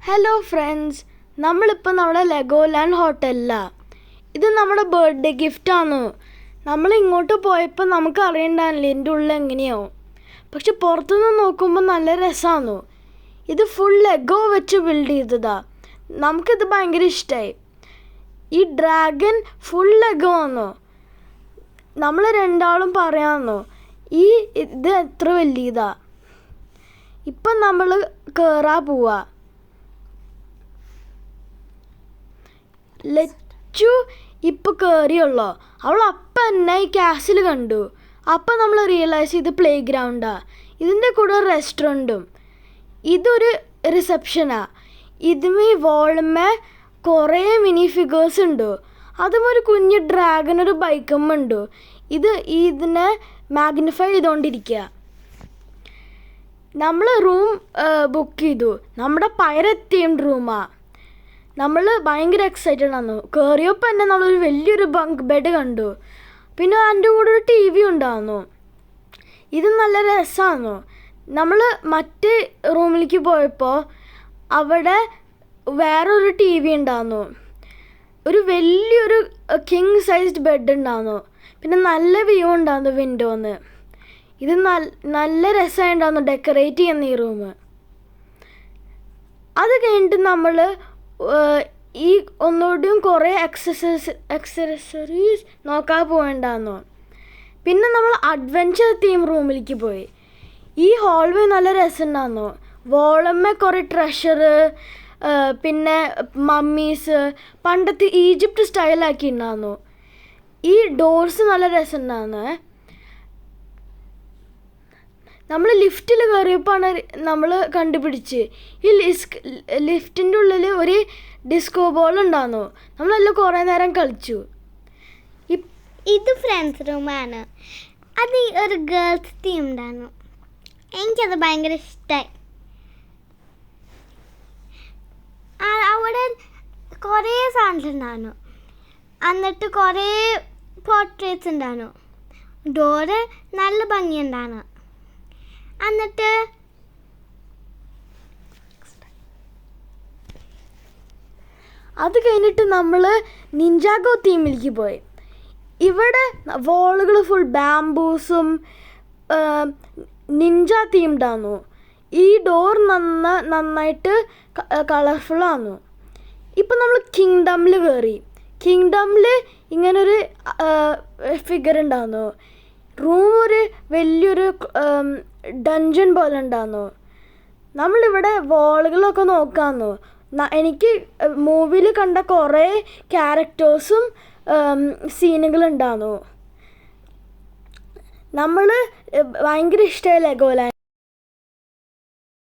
Hello friends, നമ്മളിപ്പോൾ നമ്മുടെ ലെഗോലാൻഡ് ഹോട്ടലിലാണ്. ഇത് നമ്മുടെ ബർത്ത്ഡേ ഗിഫ്റ്റാണ്. നമ്മൾ ഇങ്ങോട്ട് പോയപ്പോൾ നമുക്ക് അറിയണ്ടാവില്ല എൻ്റെ ഉള്ളിൽ എങ്ങനെയോ, പക്ഷെ പുറത്തുനിന്ന് നോക്കുമ്പോൾ നല്ല രസമാണ്. ഇത് ഫുൾ ലെഗോ വെച്ച് ബിൽഡ് ചെയ്തതാണ്. നമുക്കിത് ഭയങ്കര ഇഷ്ടമായി. ഈ ഡ്രാഗൺ ഫുൾ ലെഗോ ആണ്. നമ്മൾ രണ്ടാളും പറയാമെന്നോ ഇത് എത്ര വലിയതാ. ഇപ്പം നമ്മൾ കയറാൻ പോവാ. ലച്ചു ഇപ്പോൾ കയറിയുള്ളോ. അവൾ അപ്പം തന്നെ ഈ കാസിൽ കണ്ടു. അപ്പം നമ്മൾ റിയലൈസ് ചെയ്ത് പ്ലേ ഗ്രൗണ്ടാണ്. ഇതിൻ്റെ കൂടെ ഒരു റെസ്റ്റോറൻറ്റും. ഇതൊരു റിസപ്ഷനാണ്. ഇതുമേ വോളുമേ കുറേ മിനി ഫിഗേഴ്സ് ഉണ്ട്. അതും ഒരു കുഞ്ഞ് ഡ്രാഗൺ ഒരു ബൈക്കും ഉണ്ട്. ഇതിനെ മാഗ്നിഫൈ ചെയ്തുകൊണ്ടിരിക്കുക. നമ്മൾ റൂം ബുക്ക് ചെയ്തു. നമ്മുടെ പൈററ്റ് തീംഡ് റൂമാണ്. നമ്മൾ ഭയങ്കര എക്സൈറ്റഡ് ആണ്. കയറിയപ്പോൾ തന്നെ നമ്മളൊരു വലിയൊരു ബങ്ക് ബെഡ് കണ്ടു. പിന്നെ അതിൻ്റെ കൂടെ ഒരു ടി വി ഉണ്ടായിരുന്നു. ഇത് നല്ല രസമാണ്. നമ്മൾ മറ്റേ റൂമിലേക്ക് പോയപ്പോൾ അവിടെ വേറൊരു ടി വി ഉണ്ടായിരുന്നു. ഒരു വലിയൊരു കിങ് സൈസ്ഡ് ബെഡ് ഉണ്ടായിരുന്നു. പിന്നെ നല്ല വ്യൂ ഉണ്ടായിരുന്നു വിൻഡോന്ന്. ഇത് നല്ല രസമായിട്ടുണ്ടായിരുന്നു ഡെക്കറേറ്റ് ചെയ്യുന്ന ഈ റൂം. അത് കഴിഞ്ഞിട്ട് നമ്മൾ ഈ ഒന്നുകൂടിയും കുറേ അക്സസറീസ് നോക്കാൻ പോകണ്ടായിരുന്നു. പിന്നെ നമ്മൾ അഡ്വെഞ്ചർ തീം റൂമിലേക്ക് പോയി. ഈ ഹോൾവേ നല്ല രസമുണ്ടായിരുന്നു. വോളമ്മ കുറേ ട്രഷർ, പിന്നെ മമ്മീസ്, പണ്ടത്തെ ഈജിപ്റ്റ് സ്റ്റൈലാക്കി ഉണ്ടായിരുന്നു. ഈ ഡോർസ് നല്ല രസമുണ്ടായിരുന്നു. നമ്മൾ ലിഫ്റ്റിൽ കയറിയപ്പോഴാണ് നമ്മൾ കണ്ടുപിടിച്ച് ഈ ലിഫ്റ്റിൻ്റെ ഉള്ളിൽ ഒരു ഡിസ്കോ ബോൾ ഉണ്ടായിരുന്നു. നമ്മളെല്ലാം കുറേ നേരം കളിച്ചു. ഇത് ഫ്രണ്ട്സ് റൂമാണ്. അത് ഒരു ഗേൾസ് തീം ഉണ്ടായിരുന്നു. എനിക്കത് ഭയങ്കര ഇഷ്ടമായി. അവിടെ കുറേ സാധനങ്ങൾ ഉണ്ടായിരുന്നു. എന്നിട്ട് കുറേ പോർട്രേറ്റ്സ് ഉണ്ടായിരുന്നു. ഡോറ് നല്ല ഭംഗിയുണ്ടായിരുന്നു. എന്നിട്ട് അത് കഴിഞ്ഞിട്ട് നമ്മൾ നിഞ്ചാഗോ തീമിലേക്ക് പോയി. ഇവിടെ വോളുകൾ ഫുൾ ബാംബൂസും നിഞ്ച തീംഡാന്നു. ഈ ഡോർ നന്നായിട്ട് കളർഫുള്ളാന്നു. ഇപ്പം നമ്മൾ കിങ്ഡമിൽ കയറി. കിങ്ഡമിൽ ഇങ്ങനൊരു ഫിഗർ ഉണ്ടായിരുന്നു. റൂം ഒരു വലിയൊരു ഡഞ്ചൻ പോലെ ഉണ്ടായിരുന്നു. നമ്മളിവിടെ വോളുകളൊക്കെ നോക്കാമെന്നു. എനിക്ക് മൂവിയിൽ കണ്ട കുറേ ക്യാരക്ടേഴ്സും സീനുകളുണ്ടായിരുന്നു. നമ്മൾ ഭയങ്കര ഇഷ്ടമായി ലെഗോലാൻഡ്.